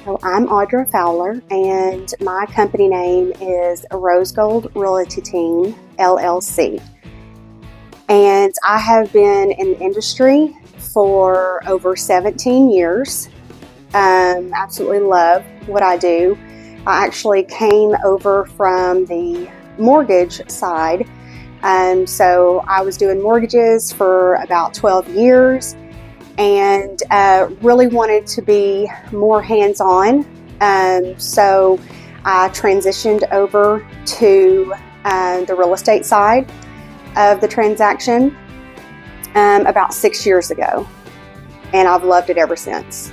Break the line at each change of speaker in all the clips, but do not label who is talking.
So I'm Audra Fowler, and my company name is Rose Gold Realty Team, LLC. And I have been in the industry for over 17 years. Absolutely love what I do. I actually came over from the mortgage side. So I was doing mortgages for about 12 years. And really wanted to be more hands-on. So I transitioned over to the real estate side of the transaction about 6 years ago, and I've loved it ever since.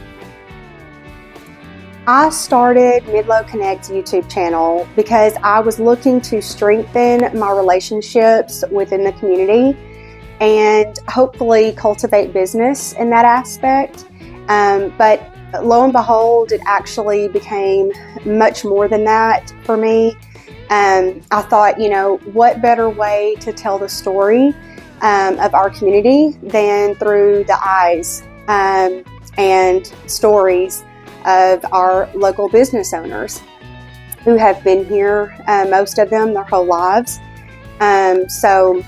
I started Midlo Connect YouTube channel because I was looking to strengthen my relationships within the community and hopefully cultivate business in that aspect. But lo and behold, it actually became much more than that for me. I thought, what better way to tell the story of our community than through the eyes and stories of our local business owners who have been here, most of them, their whole lives. So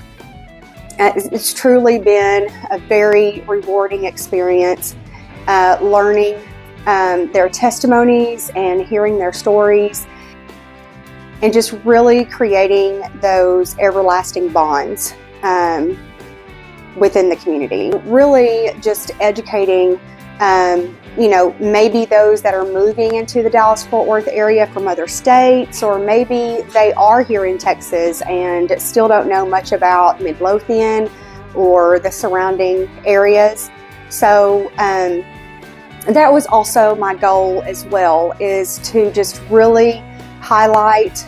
it's truly been a very rewarding experience, learning their testimonies and hearing their stories, and just really creating those everlasting bonds within the community. Really just educating, maybe those that are moving into the Dallas-Fort Worth area from other states, or maybe they are here in Texas and still don't know much about Midlothian or the surrounding areas. So that was also my goal as well, is to just really highlight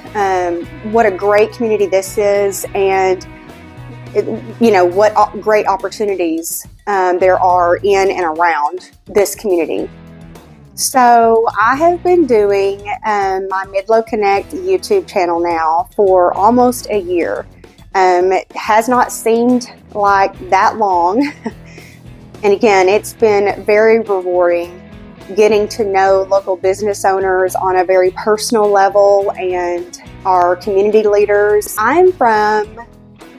what a great community this is, and what great opportunities there are in and around this community. So I have been doing my Midlo Connect YouTube channel now for almost a year. It has not seemed like that long. And again, it's been very rewarding getting to know local business owners on a very personal level and our community leaders. I'm from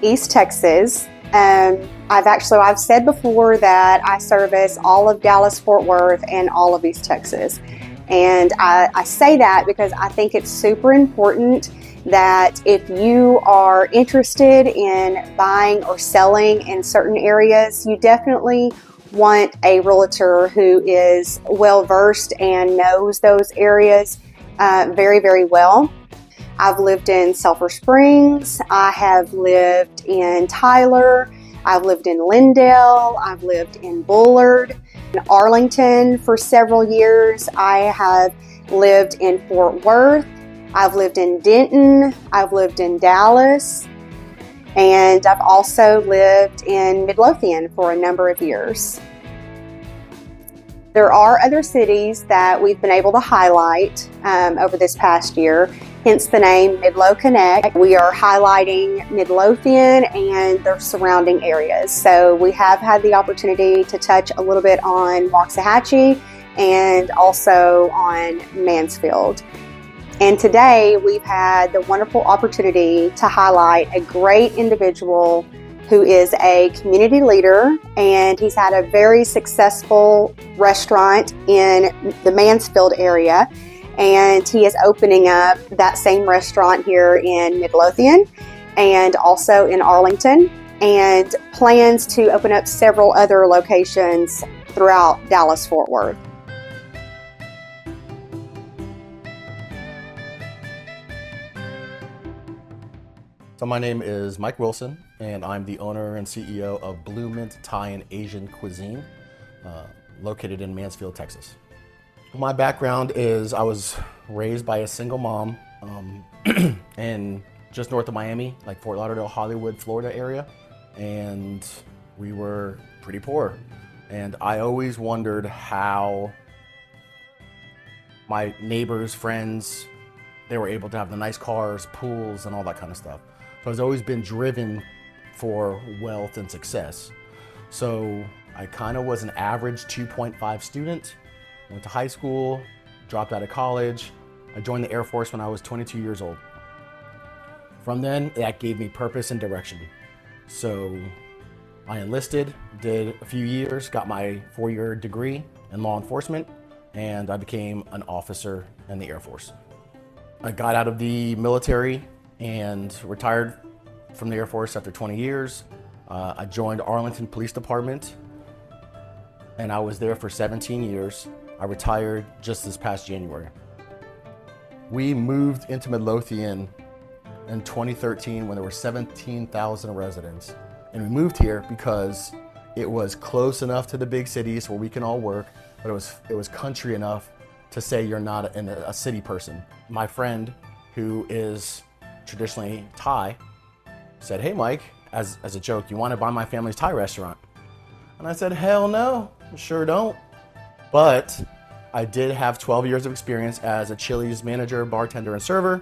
East Texas. I've said before that I service all of Dallas-Fort Worth and all of East Texas. And I say that because I think it's super important that if you are interested in buying or selling in certain areas, you definitely want a realtor who is well-versed and knows those areas very, very well. I've lived in Sulphur Springs, I have lived in Tyler, I've lived in Lindale, I've lived in Bullard, in Arlington for several years. I have lived in Fort Worth, I've lived in Denton, I've lived in Dallas, and I've also lived in Midlothian for a number of years. There are other cities that we've been able to highlight over this past year, hence the name Midlo Connect. We are highlighting Midlothian and their surrounding areas. So we have had the opportunity to touch a little bit on Waxahachie and also on Mansfield. And today we've had the wonderful opportunity to highlight a great individual who is a community leader, and he's had a very successful restaurant in the Mansfield area, and he is opening up that same restaurant here in Midlothian and also in Arlington, and plans to open up several other locations throughout Dallas-Fort Worth.
So my name is Mike Wilson, and I'm the owner and CEO of Blue Mint Thai and Asian Cuisine, located in Mansfield, Texas. My background is I was raised by a single mom in just north of Miami, like Fort Lauderdale, Hollywood, Florida area, and we were pretty poor. And I always wondered how my neighbors, friends, they were able to have the nice cars, pools, and all that kind of stuff. So I've always been driven for wealth and success. So I kind of was an average 2.5 student, went to high school, dropped out of college. I joined the Air Force when I was 22 years old. From then, that gave me purpose and direction. So I enlisted, did a few years, got my 4-year degree in law enforcement, and I became an officer in the Air Force. I got out of the military and retired from the Air Force after 20 years. I joined Arlington Police Department, and I was there for 17 years. I retired just this past January. We moved into Midlothian in 2013 when there were 17,000 residents. And we moved here because it was close enough to the big cities where we can all work, but it was country enough to say you're not a city person. My friend, who is traditionally Thai, said, "Hey Mike," as a joke, "you want to buy my family's Thai restaurant?" And I said, "Hell no, sure don't." But I did have 12 years of experience as a Chili's manager, bartender, and server.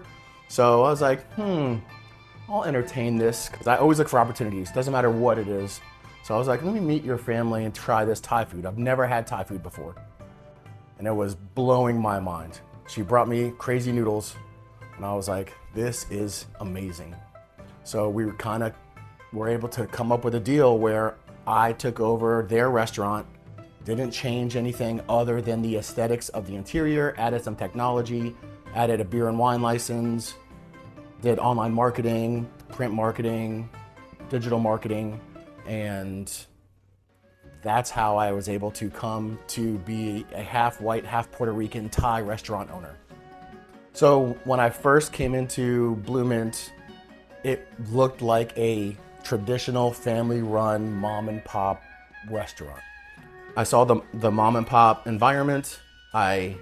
So I was like, I'll entertain this, because I always look for opportunities, doesn't matter what it is. So I was like, let me meet your family and try this Thai food. I've never had Thai food before. And it was blowing my mind. She brought me crazy noodles, and I was like, this is amazing. So we were able to come up with a deal where I took over their restaurant, didn't change anything other than the aesthetics of the interior, added some technology, added a beer and wine license, did online marketing, print marketing, digital marketing, and that's how I was able to come to be a half white, half Puerto Rican Thai restaurant owner. So when I first came into Blue Mint, it looked like a traditional family-run mom and pop restaurant. I saw the mom and pop environment. I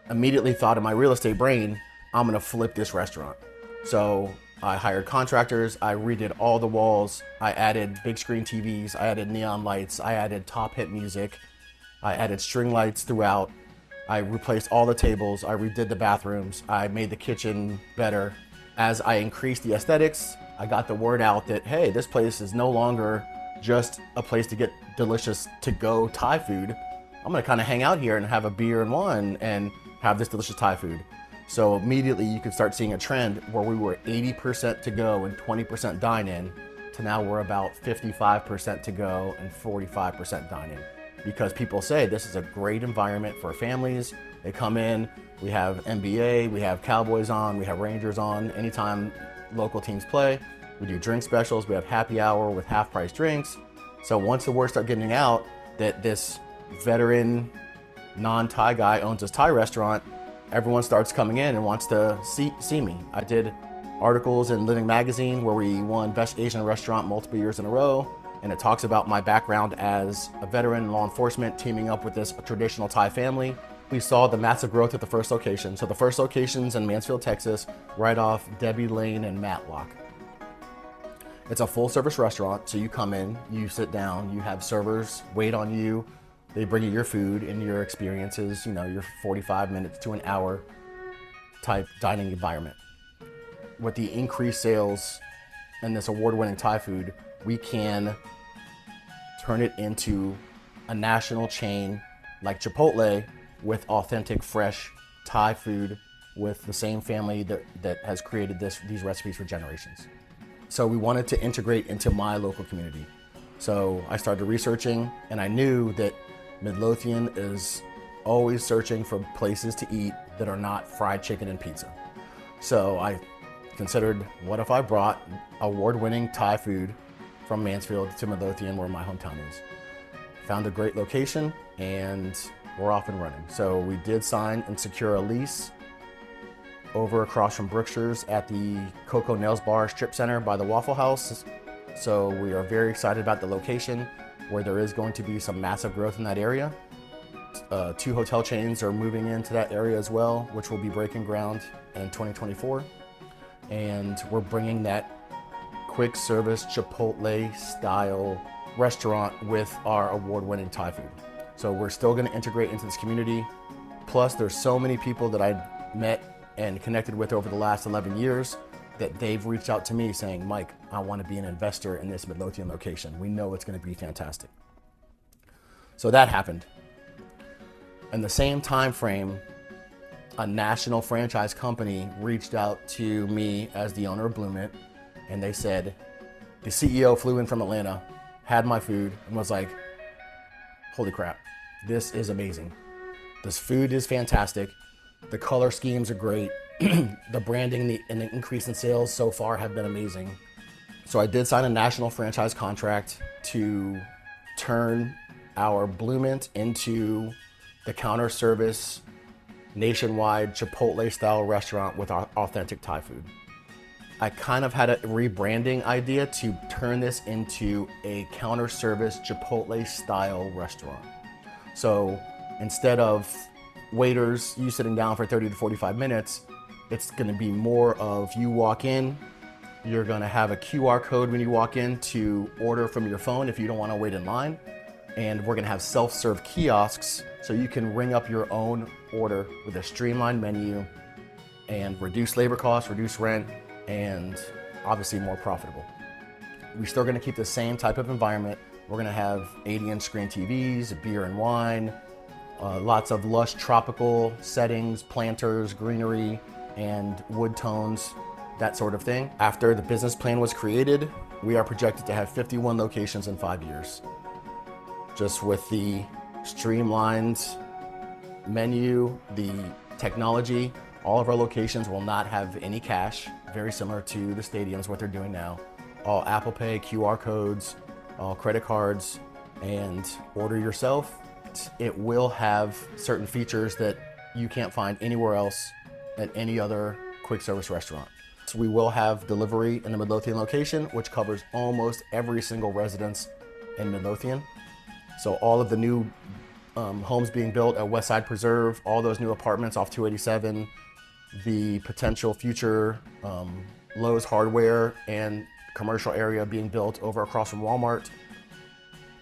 immediately thought in my real estate brain, I'm gonna flip this restaurant. So I hired contractors, I redid all the walls, I added big screen TVs, I added neon lights, I added top hit music, I added string lights throughout, I replaced all the tables, I redid the bathrooms, I made the kitchen better. As I increased the aesthetics, I got the word out that, hey, this place is no longer just a place to get delicious to-go Thai food. I'm gonna kind of hang out here and have a beer and wine and have this delicious Thai food. So immediately you could start seeing a trend where we were 80% to go and 20% dine in, to now we're about 55% to go and 45% dine in. Because people say this is a great environment for families. They come in, we have NBA, we have Cowboys on, we have Rangers on. Anytime local teams play, we do drink specials, we have happy hour with half price drinks. So once the word started getting out that this veteran non-Thai guy owns this Thai restaurant, everyone starts coming in and wants to see me. I did articles in Living Magazine where we won Best Asian Restaurant multiple years in a row, and it talks about my background as a veteran in law enforcement teaming up with this traditional Thai family. We saw the massive growth at the first location. So the first location's in Mansfield, Texas, right off Debbie Lane and Matlock. It's a full service restaurant, so you come in, you sit down, you have servers wait on you, they bring you your food and your experiences, your 45 minutes to an hour type dining environment. With the increased sales and this award-winning Thai food, we can turn it into a national chain like Chipotle with authentic, fresh Thai food with the same family that has created these recipes for generations. So we wanted to integrate into my local community. So I started researching, and I knew that Midlothian is always searching for places to eat that are not fried chicken and pizza. So I considered, what if I brought award-winning Thai food from Mansfield to Midlothian, where my hometown is. Found a great location, and we're off and running. So we did sign and secure a lease over across from Brookshire's at the Coco Nails Bar Strip Center by the Waffle House. So we are very excited about the location, where there is going to be some massive growth in that area. 2 hotel chains are moving into that area as well, which will be breaking ground in 2024. And we're bringing that quick service Chipotle style restaurant with our award-winning Thai food. So we're still gonna integrate into this community. Plus there's so many people that I met and connected with over the last 11 years that they've reached out to me saying, Mike, I want to be an investor in this Midlothian location. We know it's going to be fantastic. So that happened. In the same time frame, a national franchise company reached out to me as the owner of Blue Mint, and they said, the CEO flew in from Atlanta, had my food, and was like, holy crap, this is amazing. This food is fantastic. The color schemes are great. The branding and the increase in sales so far have been amazing. So I did sign a national franchise contract to turn our Blue Mint into the counter service nationwide Chipotle style restaurant with authentic Thai food. I kind of had a rebranding idea to turn this into a counter service Chipotle style restaurant. So instead of waiters, you sitting down for 30 to 45 minutes, it's gonna be more of you walk in, you're gonna have a QR code when you walk in to order from your phone if you don't wanna wait in line. And we're gonna have self-serve kiosks so you can ring up your own order with a streamlined menu and reduce labor costs, reduce rent, and obviously more profitable. We're still gonna keep the same type of environment. We're gonna have 80-inch screen TVs, beer and wine, lots of lush tropical settings, planters, greenery, and wood tones, that sort of thing. After the business plan was created, we are projected to have 51 locations in 5 years. Just with the streamlined menu, the technology, all of our locations will not have any cash, very similar to the stadiums, what they're doing now. All Apple Pay, QR codes, all credit cards, and order yourself. It will have certain features that you can't find anywhere else at any other quick service restaurant. So we will have delivery in the Midlothian location, which covers almost every single residence in Midlothian. So all of the new homes being built at Westside Preserve, all those new apartments off 287, the potential future Lowe's hardware and commercial area being built over across from Walmart,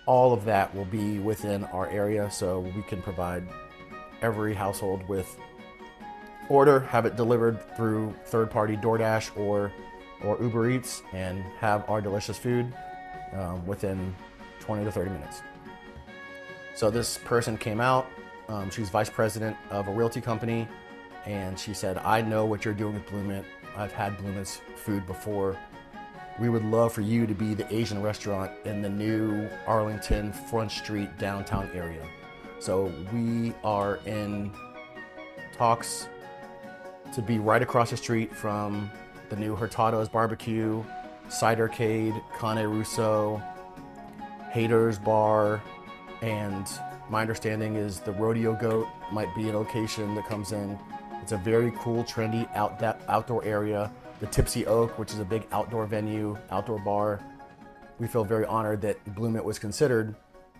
all of that will be within our area, so we can provide every household with order, have it delivered through third-party DoorDash or Uber Eats, and have our delicious food within 20 to 30 minutes. So this person came out, she's vice president of a realty company, and she said, I know what you're doing with Blue Mint. I've had Blue Mint's food before. We would love for you to be the Asian restaurant in the new Arlington Front Street downtown area. So we are in talks to be right across the street from the new Hurtado's Barbecue, Cidercade, Cane Russo, Haters Bar, and my understanding is the Rodeo Goat might be a location that comes in. It's a very cool, trendy outdoor area. The Tipsy Oak, which is a big outdoor venue, outdoor bar. We feel very honored that Blue Mint was considered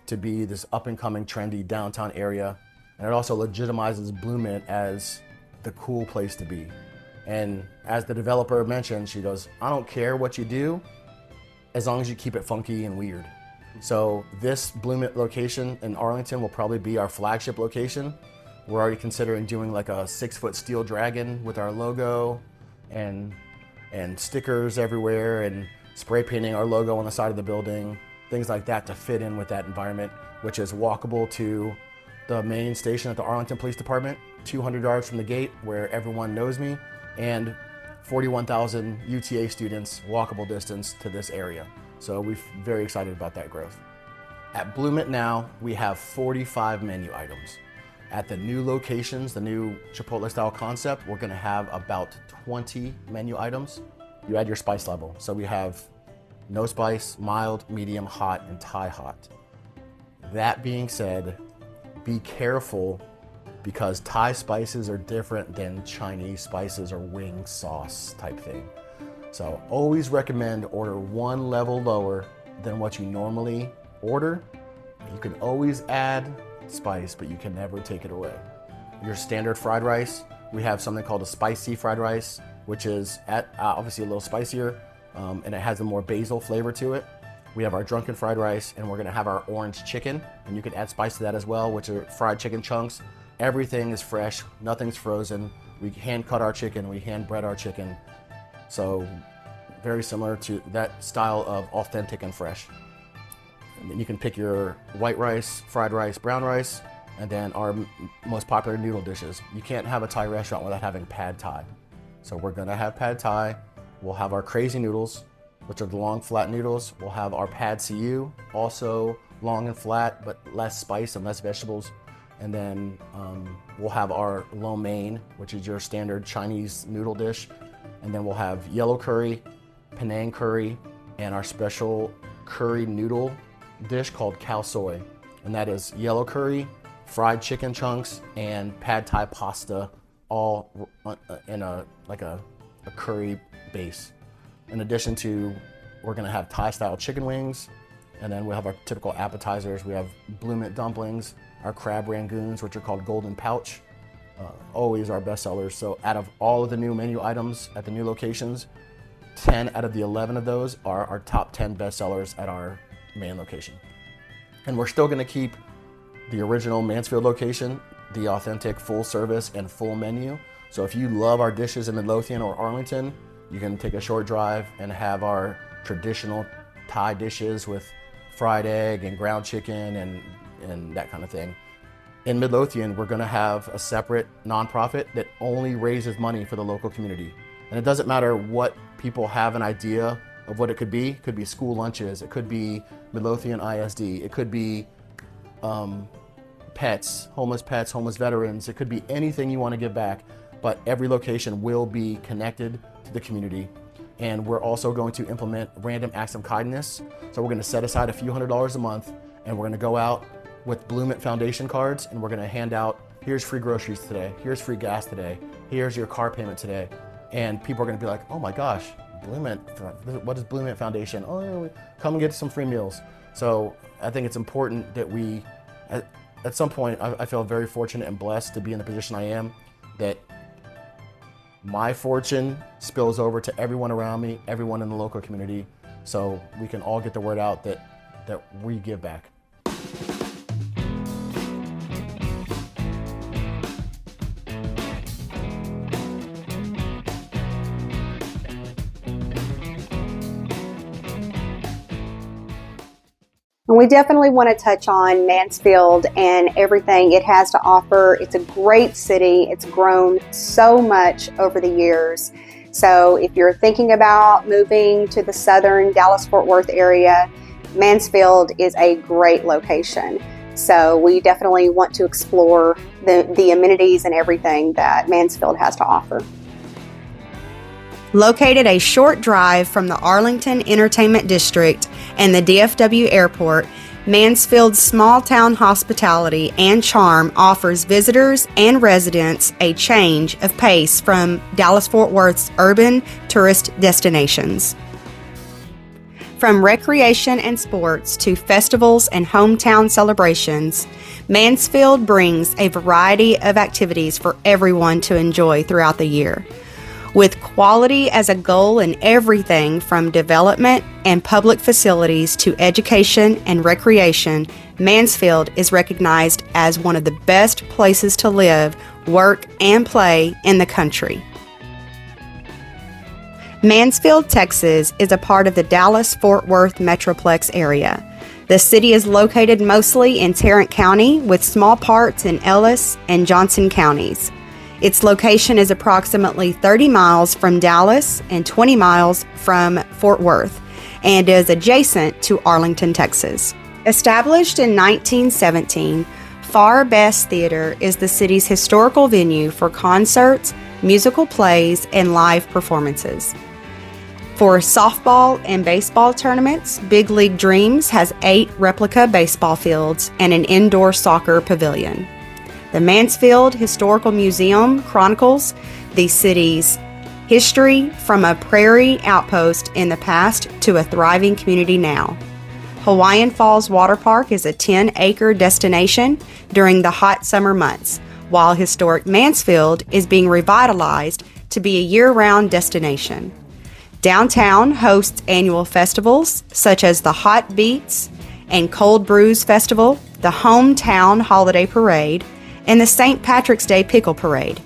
to be this up-and-coming, trendy downtown area. And it also legitimizes Blue Mint as the cool place to be. And as the developer mentioned, she goes, I don't care what you do, as long as you keep it funky and weird. So this Blue Mint location in Arlington will probably be our flagship location. We're already considering doing like a 6-foot steel dragon with our logo and stickers everywhere and spray painting our logo on the side of the building, things like that to fit in with that environment, which is walkable to the main station at the Arlington Police Department, 200 yards from the gate where everyone knows me, and 41,000 UTA students walkable distance to this area. So we're very excited about that growth. At Blue Mint now, we have 45 menu items. At the new locations, the new Chipotle style concept, we're gonna have about 20 menu items. You add your spice level. So we have no spice, mild, medium, hot, and Thai hot. That being said, be careful because Thai spices are different than Chinese spices or wing sauce type thing. So always recommend order one level lower than what you normally order. You can always add spice, but you can never take it away. Your standard fried rice, we have something called a spicy fried rice, which is obviously a little spicier, and it has a more basil flavor to it. We have our drunken fried rice, and we're gonna have our orange chicken, and you can add spice to that as well, which are fried chicken chunks. Everything is fresh, nothing's frozen. We hand cut our chicken, we hand bread our chicken. So very similar to that style of authentic and fresh. And then you can pick your white rice, fried rice, brown rice, And then our most popular noodle dishes. You can't have a Thai restaurant without having pad Thai. So we're gonna have pad Thai. We'll have our crazy noodles, which are the long flat noodles. We'll have our pad CU, also long and flat, but less spice and less vegetables. And then we'll have our lo mein, which is your standard Chinese noodle dish. And then we'll have yellow curry, Penang curry, and our special curry noodle dish called khao soi. And that is yellow curry, fried chicken chunks, and pad Thai pasta, all in a curry base. In addition to, we're gonna have Thai style chicken wings, and then we'll have our typical appetizers. We have blue mint dumplings, our crab rangoons, which are called golden pouch, always our best sellers. So out of all of the new menu items at the new locations, 10 out of the 11 of those are our top 10 best sellers at our main location. And we're still gonna keep the original Mansfield location, the authentic full service and full menu. So if you love our dishes in Midlothian or Arlington, you can take a short drive and have our traditional Thai dishes with fried egg and ground chicken and that kind of thing. In Midlothian, we're gonna have a separate nonprofit that only raises money for the local community. And it doesn't matter what people have an idea of what it could be. It could be school lunches, it could be Midlothian ISD, it could be pets, homeless veterans, it could be anything you wanna give back, but every location will be connected to the community. And we're also going to implement random acts of kindness. So we're gonna set aside a few $100s a month, and we're gonna go out with Blue Mint Foundation cards, and we're gonna hand out, here's free groceries today, here's free gas today, here's your car payment today. And people are gonna be like, oh my gosh, Blue Mint, what is Blue Mint Foundation? Oh, come and get some free meals. So I think it's important that we, at some point, I feel very fortunate and blessed to be in the position I am, that my fortune spills over to everyone around me, everyone in the local community, so we can all get the word out that we give back.
And we definitely want to touch on Mansfield and everything it has to offer. It's a great city. It's grown so much over the years. So if you're thinking about moving to the southern Dallas-Fort Worth area, Mansfield is a great location. So we definitely want to explore the amenities and everything that Mansfield has to offer.
Located a short drive from the Arlington Entertainment District and the DFW Airport, Mansfield's small-town hospitality and charm offers visitors and residents a change of pace from Dallas-Fort Worth's urban tourist destinations. From recreation and sports to festivals and hometown celebrations, Mansfield brings a variety of activities for everyone to enjoy throughout the year. With quality as a goal in everything from development and public facilities to education and recreation, Mansfield is recognized as one of the best places to live, work, and play in the country. Mansfield, Texas is a part of the Dallas-Fort Worth Metroplex area. The city is located mostly in Tarrant County with small parts in Ellis and Johnson counties. Its location is approximately 30 miles from Dallas and 20 miles from Fort Worth and is adjacent to Arlington, Texas. Established in 1917, Far Best Theater is the city's historical venue for concerts, musical plays, and live performances. For softball and baseball tournaments, Big League Dreams has 8 replica baseball fields and an indoor soccer pavilion. The Mansfield Historical Museum chronicles the city's history from a prairie outpost in the past to a thriving community now. Hawaiian Falls Water Park is a 10-acre destination during the hot summer months, while historic Mansfield is being revitalized to be a year-round destination. Downtown hosts annual festivals such as the Hot Beats and Cold Brews Festival, the Hometown Holiday Parade, and the St. Patrick's Day Pickle Parade.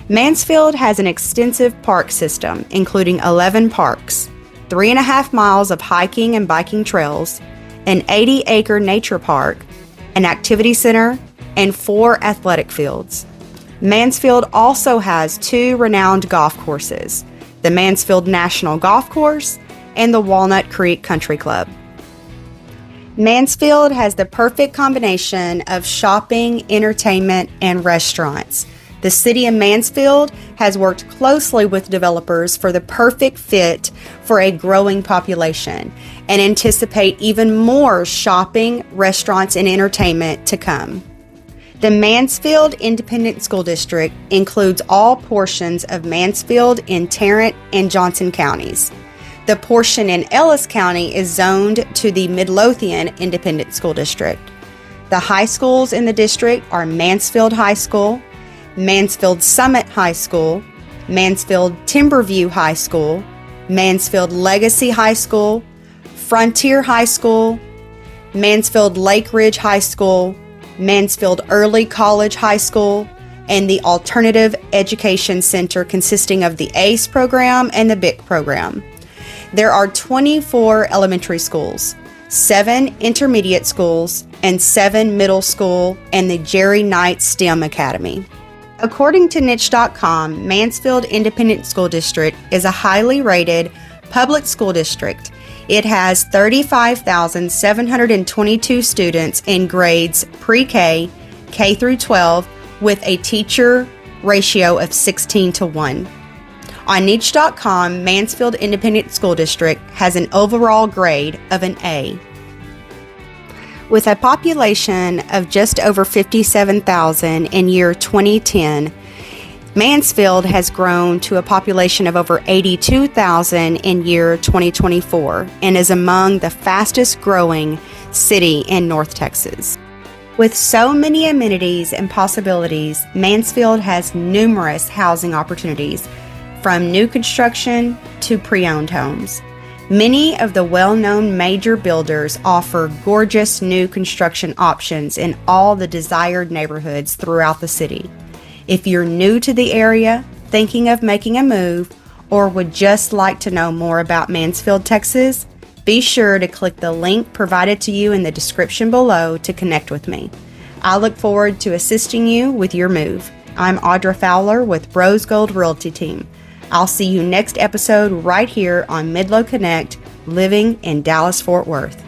Mansfield has an extensive park system, including 11 parks, 3.5 miles of hiking and biking trails, an 80-acre nature park, an activity center, and 4 athletic fields. Mansfield also has 2 renowned golf courses, the Mansfield National Golf Course and the Walnut Creek Country Club. Mansfield has the perfect combination of shopping, entertainment, and restaurants. The City of Mansfield has worked closely with developers for the perfect fit for a growing population and anticipate even more shopping, restaurants, and entertainment to come. The Mansfield Independent School District includes all portions of Mansfield in Tarrant and Johnson counties. The portion in Ellis County is zoned to the Midlothian Independent School District. The high schools in the district are Mansfield High School, Mansfield Summit High School, Mansfield Timberview High School, Mansfield Legacy High School, Frontier High School, Mansfield Lake Ridge High School, Mansfield Early College High School, and the Alternative Education Center consisting of the ACE program and the BIC program. There are 24 elementary schools, 7 intermediate schools, and 7 middle school, and the Jerry Knight STEM Academy. According to niche.com, Mansfield Independent School District is a highly rated public school district. It has 35,722 students in grades pre-K, K through 12, with a teacher ratio of 16:1. On niche.com, Mansfield Independent School District has an overall grade of an A. With a population of just over 57,000 in year 2010, Mansfield has grown to a population of over 82,000 in year 2024 and is among the fastest growing city in North Texas. With so many amenities and possibilities, Mansfield has numerous housing opportunities, from new construction to pre-owned homes. Many of the well-known major builders offer gorgeous new construction options in all the desired neighborhoods throughout the city. If you're new to the area, thinking of making a move, or would just like to know more about Mansfield, Texas, be sure to click the link provided to you in the description below to connect with me. I look forward to assisting you with your move. I'm Audra Fowler with Rose Gold Realty Team. I'll see you next episode right here on Midlo Connect, living in Dallas-Fort Worth.